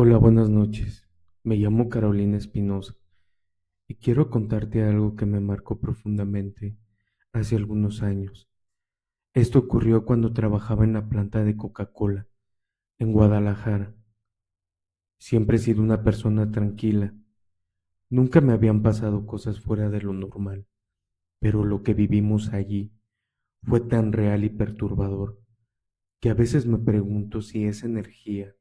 Hola, buenas noches. Me llamo Carolina Espinosa y quiero contarte algo que me marcó profundamente hace algunos años. Esto ocurrió cuando trabajaba en la planta de Coca-Cola, en Guadalajara. Siempre he sido una persona tranquila. Nunca me habían pasado cosas fuera de lo normal, pero lo que vivimos allí fue tan real y perturbador que a veces me pregunto si esa energía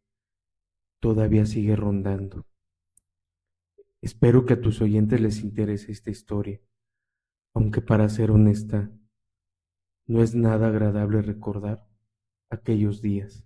todavía sigue rondando. Espero que a tus oyentes les interese esta historia, aunque para ser honesta, no es nada agradable recordar aquellos días.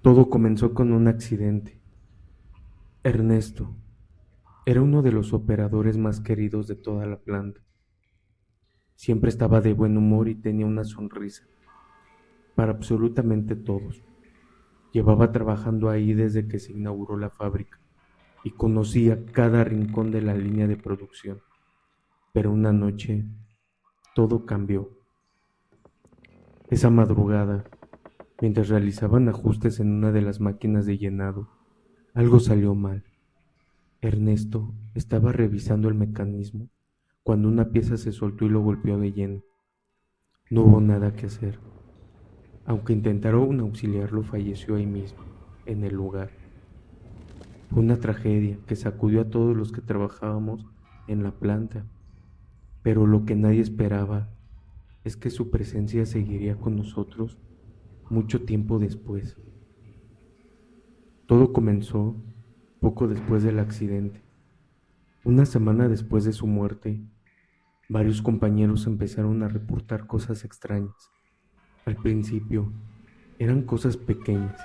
Todo comenzó con un accidente. Ernesto era uno de los operadores más queridos de toda la planta. Siempre estaba de buen humor y tenía una sonrisa para absolutamente todos. Llevaba trabajando ahí desde que se inauguró la fábrica y conocía cada rincón de la línea de producción. Pero una noche todo cambió. Esa madrugada, mientras realizaban ajustes en una de las máquinas de llenado, algo salió mal. Ernesto estaba revisando el mecanismo cuando una pieza se soltó y lo golpeó de lleno. No hubo nada que hacer. Aunque intentaron auxiliarlo, falleció ahí mismo, en el lugar. Fue una tragedia que sacudió a todos los que trabajábamos en la planta, pero lo que nadie esperaba es que su presencia seguiría con nosotros mucho tiempo después. Todo comenzó poco después del accidente. Una semana después de su muerte, varios compañeros empezaron a reportar cosas extrañas. Al principio, eran cosas pequeñas,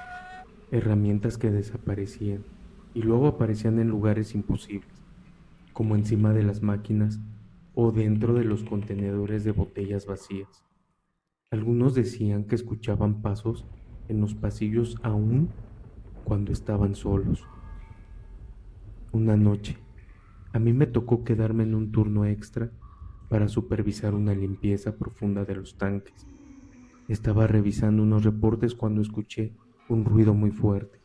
herramientas que desaparecían y luego aparecían en lugares imposibles, como encima de las máquinas o dentro de los contenedores de botellas vacías. Algunos decían que escuchaban pasos en los pasillos aún cuando estaban solos. Una noche, a mí me tocó quedarme en un turno extra para supervisar una limpieza profunda de los tanques. Estaba revisando unos reportes cuando escuché un ruido muy fuerte,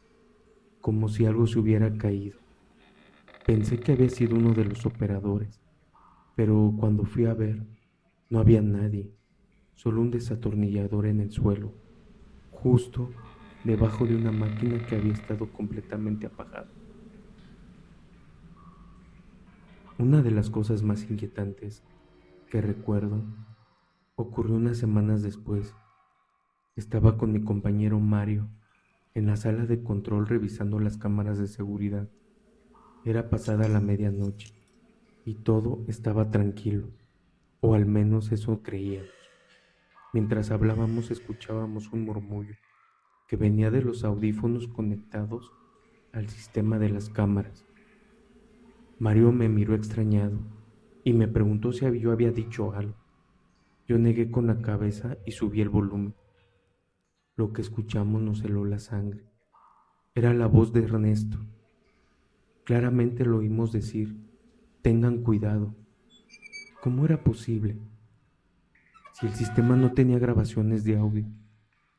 como si algo se hubiera caído. Pensé que había sido uno de los operadores, pero cuando fui a ver, no había nadie, solo un desatornillador en el suelo, justo debajo de una máquina que había estado completamente apagada. Una de las cosas más inquietantes que recuerdo ocurrió unas semanas después. Estaba con mi compañero Mario en la sala de control revisando las cámaras de seguridad. Era pasada la medianoche y todo estaba tranquilo, o al menos eso creíamos. Mientras hablábamos escuchábamos un murmullo que venía de los audífonos conectados al sistema de las cámaras. Mario me miró extrañado y me preguntó si yo había dicho algo. Yo negué con la cabeza y subí el volumen. Lo que escuchamos nos heló la sangre. Era la voz de Ernesto. Claramente lo oímos decir: tengan cuidado. ¿Cómo era posible? Si el sistema no tenía grabaciones de audio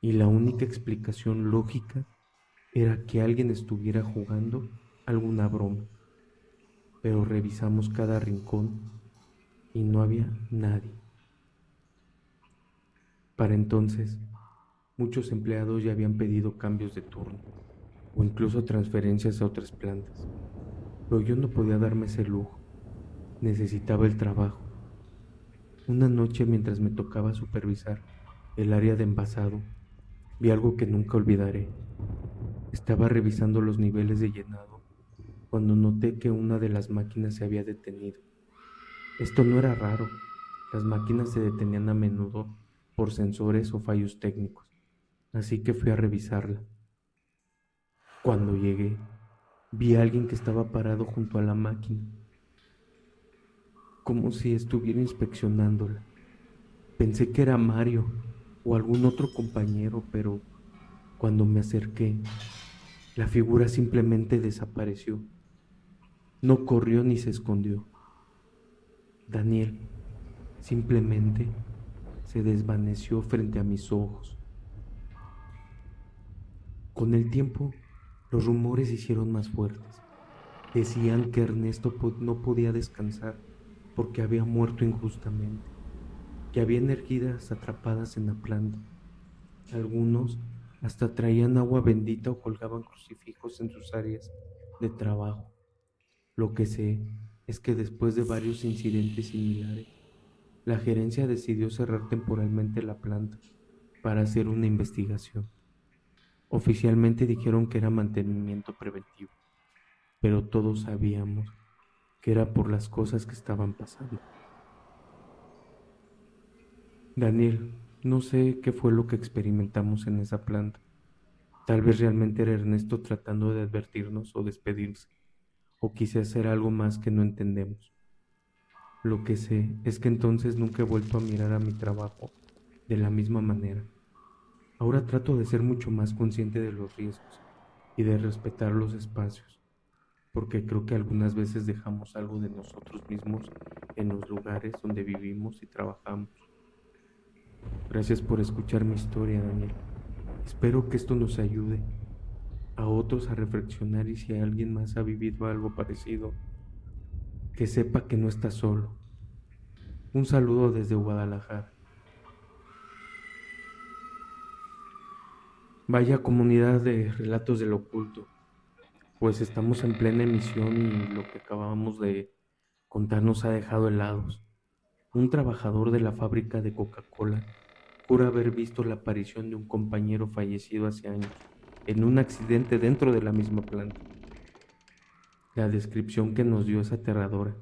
y la única explicación lógica era que alguien estuviera jugando alguna broma. Pero revisamos cada rincón y no había nadie. Para entonces, muchos empleados ya habían pedido cambios de turno o incluso transferencias a otras plantas. Pero yo no podía darme ese lujo. Necesitaba el trabajo. Una noche, mientras me tocaba supervisar el área de envasado, vi algo que nunca olvidaré. Estaba revisando los niveles de llenado cuando noté que una de las máquinas se había detenido. Esto no era raro. Las máquinas se detenían a menudo por sensores o fallos técnicos, así que fui a revisarla. Cuando llegué, vi a alguien que estaba parado junto a la máquina, como si estuviera inspeccionándola. Pensé que era Mario o algún otro compañero, pero cuando me acerqué, la figura simplemente desapareció. No corrió ni se escondió. Daniel simplemente se desvaneció frente a mis ojos. Con el tiempo, los rumores se hicieron más fuertes. Decían que Ernesto no podía descansar porque había muerto injustamente, que había energías atrapadas en la planta. Algunos hasta traían agua bendita o colgaban crucifijos en sus áreas de trabajo. Lo que sé es que después de varios incidentes similares, la gerencia decidió cerrar temporalmente la planta para hacer una investigación. Oficialmente dijeron que era mantenimiento preventivo, pero todos sabíamos que era por las cosas que estaban pasando. Daniel, no sé qué fue lo que experimentamos en esa planta. Tal vez realmente era Ernesto tratando de advertirnos o despedirse, o quise hacer algo más que no entendemos. Lo que sé es que entonces nunca he vuelto a mirar a mi trabajo de la misma manera. Ahora trato de ser mucho más consciente de los riesgos y de respetar los espacios, porque creo que algunas veces dejamos algo de nosotros mismos en los lugares donde vivimos y trabajamos. Gracias por escuchar mi historia, Daniel. Espero que esto nos ayude a otros a reflexionar, y si alguien más ha vivido algo parecido, que sepa que no está solo. Un saludo desde Guadalajara. Vaya comunidad de relatos del oculto, pues estamos en plena emisión y lo que acabamos de contar nos ha dejado helados. Un trabajador de la fábrica de Coca-Cola jura haber visto la aparición de un compañero fallecido hace años en un accidente dentro de la misma planta. La descripción que nos dio es aterradora.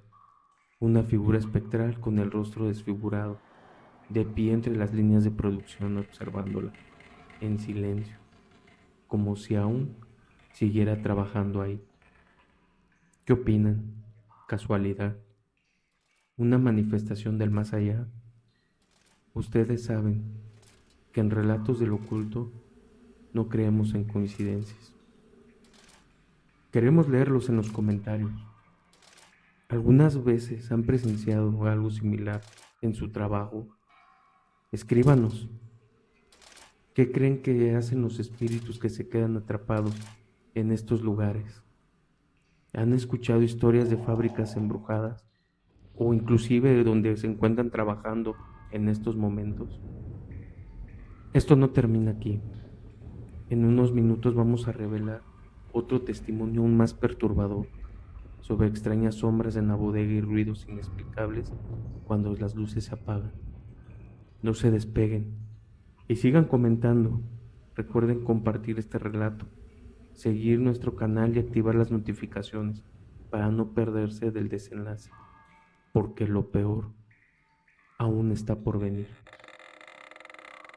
Una figura espectral con el rostro desfigurado, de pie entre las líneas de producción observándola, en silencio, como si aún siguiera trabajando ahí. ¿Qué opinan? ¿Casualidad? ¿Una manifestación del más allá? Ustedes saben que en relatos del oculto no creemos en coincidencias. Queremos leerlos en los comentarios. ¿Algunas veces han presenciado algo similar en su trabajo? Escríbanos. ¿Qué creen que hacen los espíritus que se quedan atrapados en estos lugares? ¿Han escuchado historias de fábricas embrujadas o inclusive donde se encuentran trabajando en estos momentos? Esto no termina aquí. En unos minutos vamos a revelar otro testimonio aún más perturbador sobre extrañas sombras en la bodega y ruidos inexplicables cuando las luces se apagan. No se despeguen y sigan comentando. Recuerden compartir este relato, seguir nuestro canal y activar las notificaciones para no perderse del desenlace, porque lo peor aún está por venir.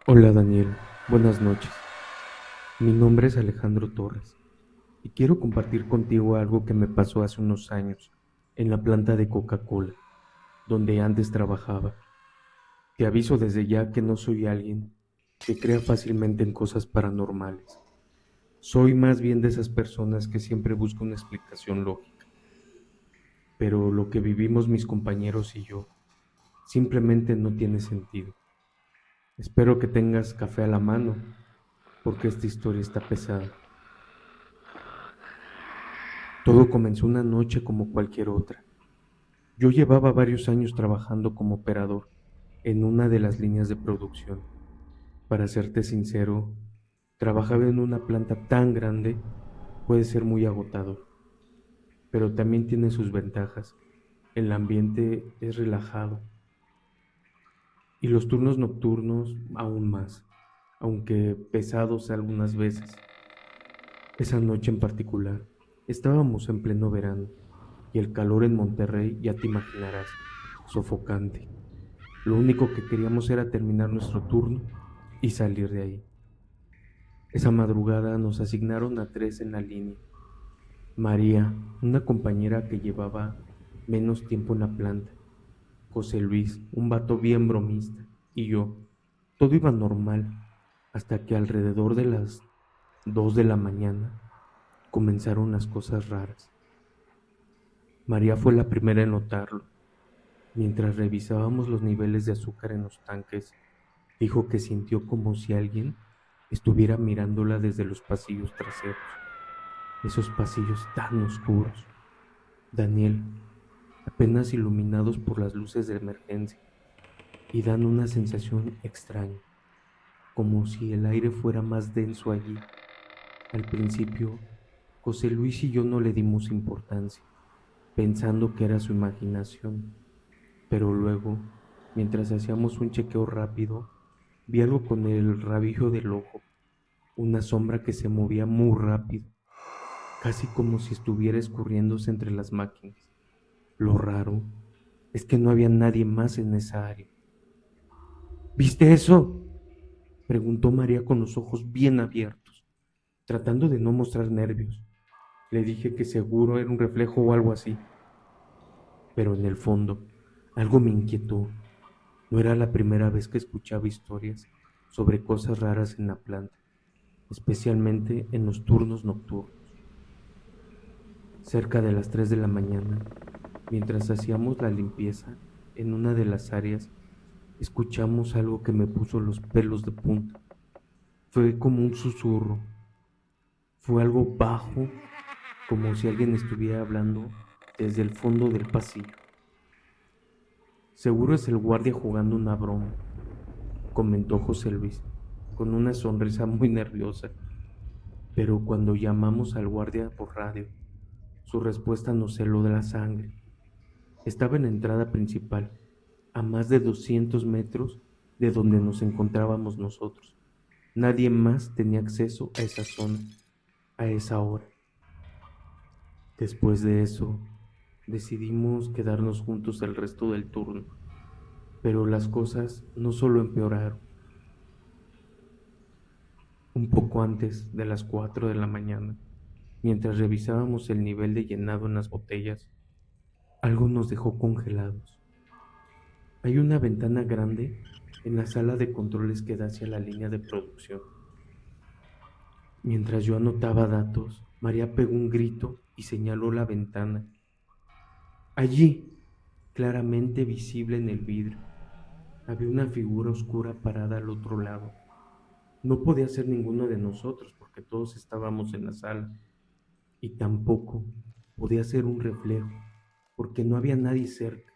Hola Daniel, buenas noches. Mi nombre es Alejandro Torres y quiero compartir contigo algo que me pasó hace unos años en la planta de Coca-Cola, donde antes trabajaba. Te aviso desde ya que no soy alguien que crea fácilmente en cosas paranormales. Soy más bien de esas personas que siempre buscan una explicación lógica. Pero lo que vivimos mis compañeros y yo simplemente no tiene sentido. Espero que tengas café a la mano, porque esta historia está pesada. Todo comenzó una noche como cualquier otra. Yo llevaba varios años trabajando como operador en una de las líneas de producción. Para serte sincero, trabajar en una planta tan grande puede ser muy agotador, pero también tiene sus ventajas. El ambiente es relajado y los turnos nocturnos aún más, aunque pesados algunas veces. Esa noche en particular, estábamos en pleno verano y el calor en Monterrey, ya te imaginarás, sofocante. Lo único que queríamos era terminar nuestro turno y salir de ahí. Esa madrugada nos asignaron a tres en la línea. María, una compañera que llevaba menos tiempo en la planta, José Luis, un vato bien bromista, y yo. Todo iba normal hasta que alrededor de las 2 de la mañana comenzaron las cosas raras. María fue la primera en notarlo. Mientras revisábamos los niveles de azúcar en los tanques, dijo que sintió como si alguien estuviera mirándola desde los pasillos traseros, esos pasillos tan oscuros, Daniel, apenas iluminados por las luces de emergencia, y dan una sensación extraña, como si el aire fuera más denso allí. Al principio, José Luis y yo no le dimos importancia, pensando que era su imaginación, pero luego, mientras hacíamos un chequeo rápido, vi algo con el rabillo del ojo, una sombra que se movía muy rápido, casi como si estuviera escurriéndose entre las máquinas. Lo raro es que no había nadie más en esa área. ¿Viste eso?, preguntó María con los ojos bien abiertos, tratando de no mostrar nervios. Le dije que seguro era un reflejo o algo así, pero en el fondo algo me inquietó. No era la primera vez que escuchaba historias sobre cosas raras en la planta, especialmente en los turnos nocturnos. Cerca de las 3 de la mañana, mientras hacíamos la limpieza en una de las áreas, escuchamos algo que me puso los pelos de punta. Fue como un susurro, fue algo bajo, como si alguien estuviera hablando desde el fondo del pasillo. Seguro es el guardia jugando una broma, comentó José Luis, con una sonrisa muy nerviosa. Pero cuando llamamos al guardia por radio, su respuesta nos heló de la sangre. Estaba en la entrada principal, a más de 200 metros de donde nos encontrábamos nosotros. Nadie más tenía acceso a esa zona, a esa hora. Después de eso, decidimos quedarnos juntos el resto del turno, pero las cosas no solo empeoraron. Un poco antes de las 4 de la mañana, mientras revisábamos el nivel de llenado en las botellas, algo nos dejó congelados. Hay una ventana grande en la sala de controles que da hacia la línea de producción. Mientras yo anotaba datos, María pegó un grito y señaló la ventana. Allí, claramente visible en el vidrio, había una figura oscura parada al otro lado. No podía ser ninguno de nosotros porque todos estábamos en la sala, y tampoco podía ser un reflejo porque no había nadie cerca.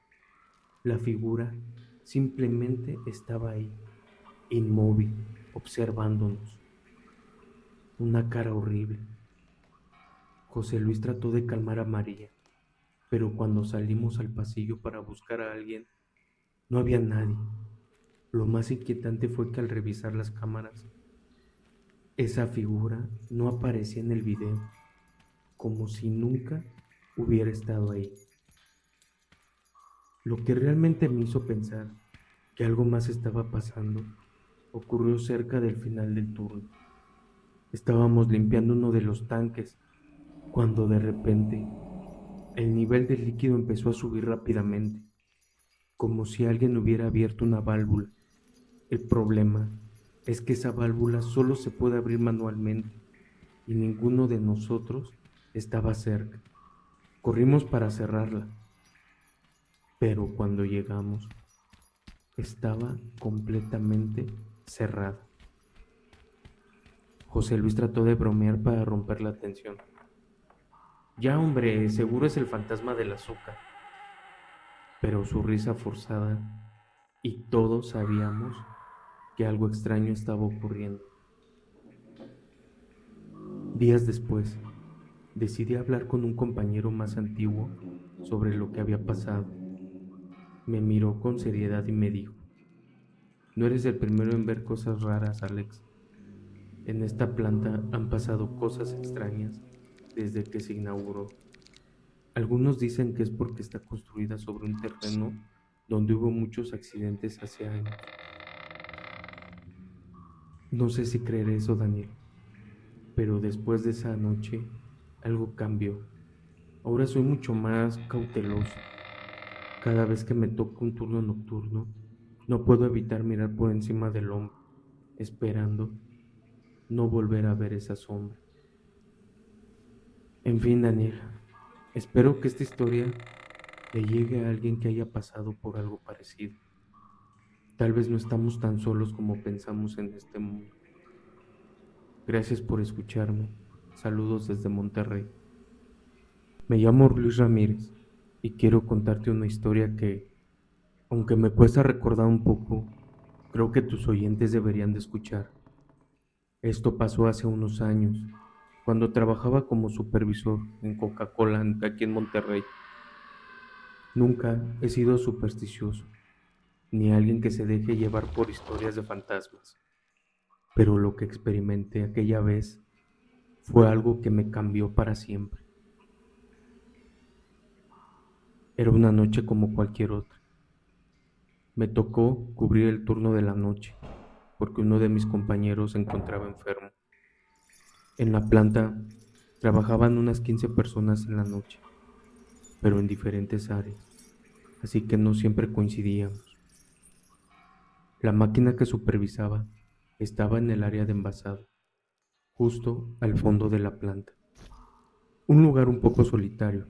La figura simplemente estaba ahí, inmóvil, observándonos. Una cara horrible. José Luis trató de calmar a María, pero cuando salimos al pasillo para buscar a alguien, no había nadie. Lo más inquietante fue que al revisar las cámaras, esa figura no aparecía en el video, como si nunca hubiera estado ahí. Lo que realmente me hizo pensar que algo más estaba pasando ocurrió cerca del final del turno. Estábamos limpiando uno de los tanques cuando de repente el nivel del líquido empezó a subir rápidamente, como si alguien hubiera abierto una válvula. El problema es que esa válvula solo se puede abrir manualmente y ninguno de nosotros estaba cerca. Corrimos para cerrarla, pero cuando llegamos estaba completamente cerrada. José Luis trató de bromear para romper la tensión. Ya, hombre, seguro es el fantasma del azúcar. Pero su risa forzada, y todos sabíamos que algo extraño estaba ocurriendo. Días después, decidí hablar con un compañero más antiguo sobre lo que había pasado. Me miró con seriedad y me dijo: no eres el primero en ver cosas raras, Alex. En esta planta han pasado cosas extrañas desde que se inauguró. Algunos dicen que es porque está construida sobre un terreno donde hubo muchos accidentes hace años. No sé si creer eso, Daniel, Pero después de esa noche, algo cambió. Ahora soy mucho más cauteloso. Cada vez que me toca un turno nocturno, no puedo evitar mirar por encima del hombro, esperando no volver a ver esa sombra. En fin, Daniel, espero que esta historia le llegue a alguien que haya pasado por algo parecido. Tal vez no estamos tan solos como pensamos en este mundo. Gracias por escucharme. Saludos desde Monterrey. Me llamo Luis Ramírez y quiero contarte una historia que, aunque me cuesta recordar un poco, creo que tus oyentes deberían de escuchar. Esto pasó hace unos años, cuando trabajaba como supervisor en Coca-Cola aquí en Monterrey. Nunca he sido supersticioso, ni alguien que se deje llevar por historias de fantasmas, pero lo que experimenté aquella vez fue algo que me cambió para siempre. Era una noche como cualquier otra. Me tocó cubrir el turno de la noche, porque uno de mis compañeros se encontraba enfermo. En la planta trabajaban unas 15 personas en la noche, pero en diferentes áreas, así que no siempre coincidíamos. La máquina que supervisaba estaba en el área de envasado, justo al fondo de la planta. Un lugar un poco solitario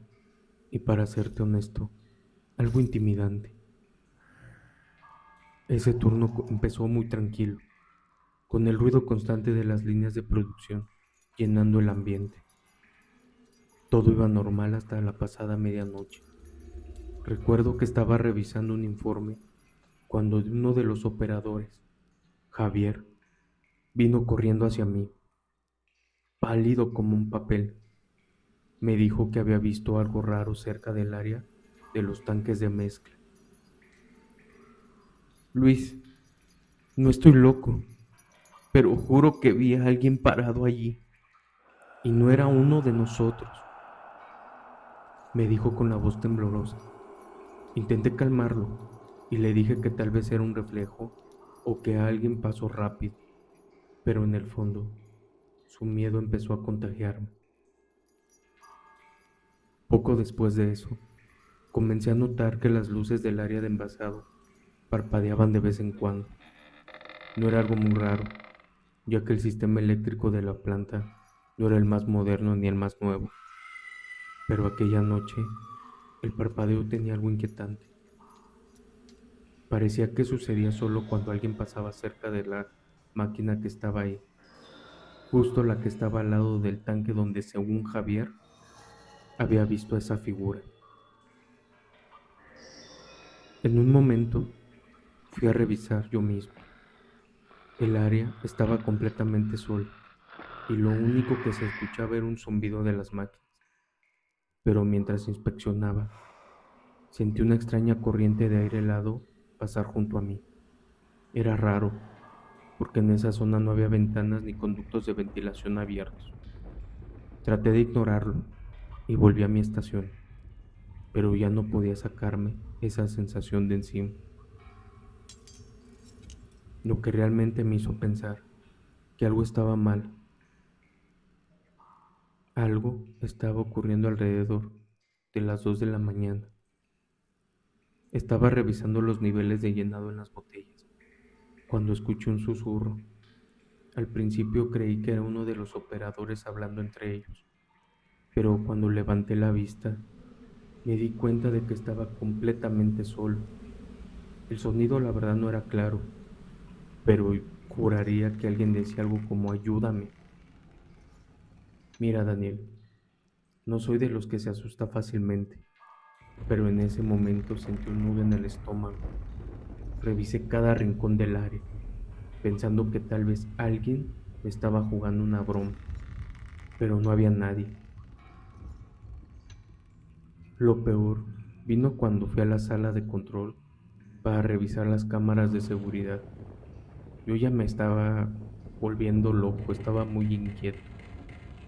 y, para serte honesto, algo intimidante. Ese turno empezó muy tranquilo, con el ruido constante de las líneas de producción llenando el ambiente. Todo iba normal hasta la pasada medianoche. Recuerdo que estaba revisando un informe cuando uno de los operadores, Javier, vino corriendo hacia mí, pálido como un papel. Me dijo que había visto algo raro cerca del área de los tanques de mezcla. Luis, no estoy loco, pero juro que vi a alguien parado allí, y no era uno de nosotros, me dijo con la voz temblorosa. Intenté calmarlo y le dije que tal vez era un reflejo o que alguien pasó rápido, pero en el fondo su miedo empezó a contagiarme. Poco después de eso, comencé a notar que las luces del área de envasado parpadeaban de vez en cuando. No era algo muy raro, ya que el sistema eléctrico de la planta no era el más moderno ni el más nuevo, pero aquella noche el parpadeo tenía algo inquietante. Parecía que sucedía solo cuando alguien pasaba cerca de la máquina que estaba ahí, justo la que estaba al lado del tanque donde, según Javier, había visto a esa figura. En un momento fui a revisar yo mismo. El área estaba completamente sola y lo único que se escuchaba era un zumbido de las máquinas. Pero mientras inspeccionaba, sentí una extraña corriente de aire helado pasar junto a mí. Era raro, porque en esa zona no había ventanas ni conductos de ventilación abiertos. Traté de ignorarlo y volví a mi estación, pero ya no podía sacarme esa sensación de encima. Lo que realmente me hizo pensar que algo estaba mal, algo estaba ocurriendo alrededor de las 2 de la mañana. Estaba revisando los niveles de llenado en las botellas, cuando escuché un susurro. Al principio creí que era uno de los operadores hablando entre ellos, pero cuando levanté la vista, me di cuenta de que estaba completamente solo. El sonido, la verdad, no era claro, pero juraría que alguien decía algo como ayúdame. Mira, Daniel, no soy de los que se asusta fácilmente, pero en ese momento sentí un nudo en el estómago. Revisé cada rincón del área, pensando que tal vez alguien me estaba jugando una broma, pero no había nadie. Lo peor vino cuando fui a la sala de control para revisar las cámaras de seguridad. Yo ya me estaba volviendo loco, estaba muy inquieto.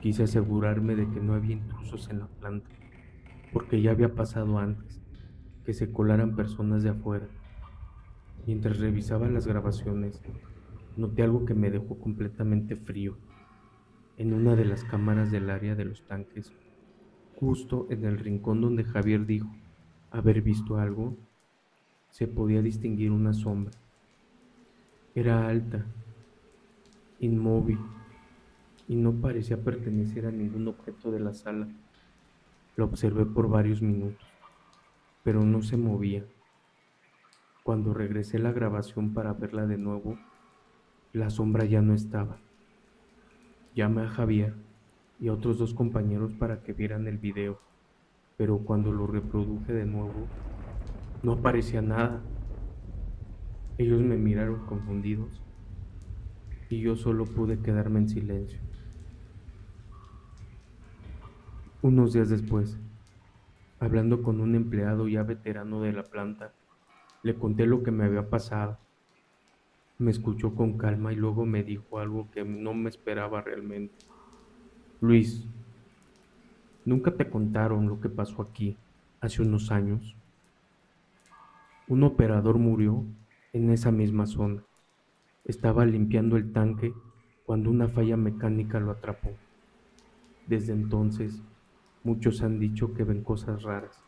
Quise asegurarme de que no había intrusos en la planta, porque ya había pasado antes, que se colaran personas de afuera. Mientras revisaba las grabaciones, noté algo que me dejó completamente frío. En una de las cámaras del área de los tanques, justo en el rincón donde Javier dijo haber visto algo, se podía distinguir una sombra. Era alta, inmóvil, y no parecía pertenecer a ningún objeto de la sala. Lo observé por varios minutos, pero no se movía. Cuando regresé la grabación para verla de nuevo, la sombra ya no estaba. Llamé a Javier y a otros dos compañeros para que vieran el video, pero cuando lo reproduje de nuevo, no aparecía nada. Ellos me miraron confundidos y yo solo pude quedarme en silencio. Unos días después, hablando con un empleado ya veterano de la planta, le conté lo que me había pasado. Me escuchó con calma y luego me dijo algo que no me esperaba realmente. Luis, ¿nunca te contaron lo que pasó aquí hace unos años? Un operador murió en esa misma zona. Estaba limpiando el tanque cuando una falla mecánica lo atrapó. Desde entonces, muchos han dicho que ven cosas raras,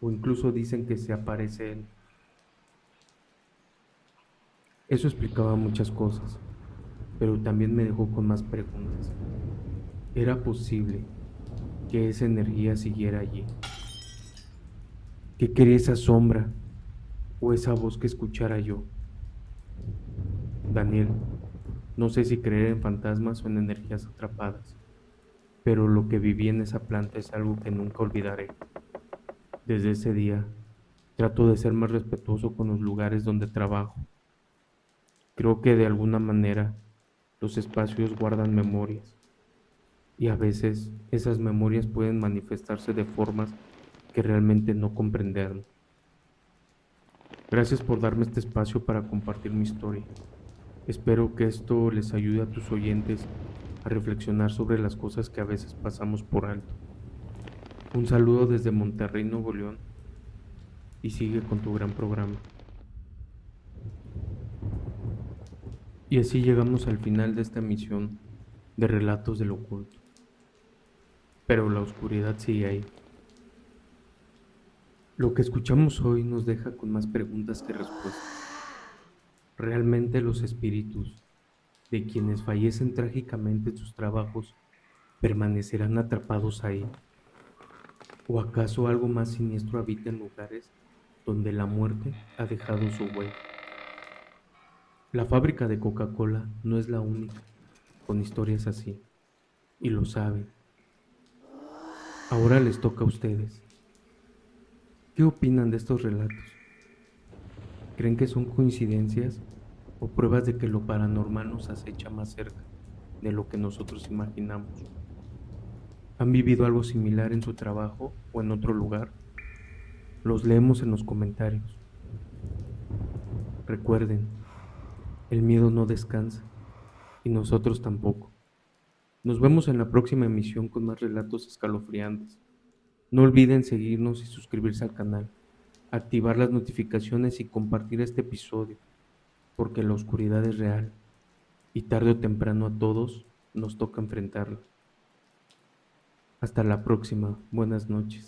o incluso dicen que se aparece él. Eso explicaba muchas cosas, pero también me dejó con más preguntas. ¿Era posible que esa energía siguiera allí? ¿Qué quería esa sombra o esa voz que escuchara yo? Daniel, no sé si creer en fantasmas o en energías atrapadas, pero lo que viví en esa planta es algo que nunca olvidaré. Desde ese día, trato de ser más respetuoso con los lugares donde trabajo. Creo que de alguna manera los espacios guardan memorias y a veces esas memorias pueden manifestarse de formas que realmente no comprendemos. Gracias por darme este espacio para compartir mi historia. Espero que esto les ayude a tus oyentes a reflexionar sobre las cosas que a veces pasamos por alto. Un saludo desde Monterrey, Nuevo León, y sigue con tu gran programa. Y así llegamos al final de esta emisión de Relatos del Oculto. Pero la oscuridad sigue ahí. Lo que escuchamos hoy nos deja con más preguntas que respuestas. ¿Realmente los espíritus de quienes fallecen trágicamente en sus trabajos permanecerán atrapados ahí? ¿O acaso algo más siniestro habita en lugares donde la muerte ha dejado su huella? La fábrica de Coca-Cola no es la única con historias así, y lo saben. Ahora les toca a ustedes. ¿Qué opinan de estos relatos? ¿Creen que son coincidencias o pruebas de que lo paranormal nos acecha más cerca de lo que nosotros imaginamos? ¿Han vivido algo similar en su trabajo o en otro lugar? Los leemos en los comentarios. Recuerden, el miedo no descansa y nosotros tampoco. Nos vemos en la próxima emisión con más relatos escalofriantes. No olviden seguirnos y suscribirse al canal, activar las notificaciones y compartir este episodio, porque la oscuridad es real y tarde o temprano a todos nos toca enfrentarla. Hasta la próxima, buenas noches.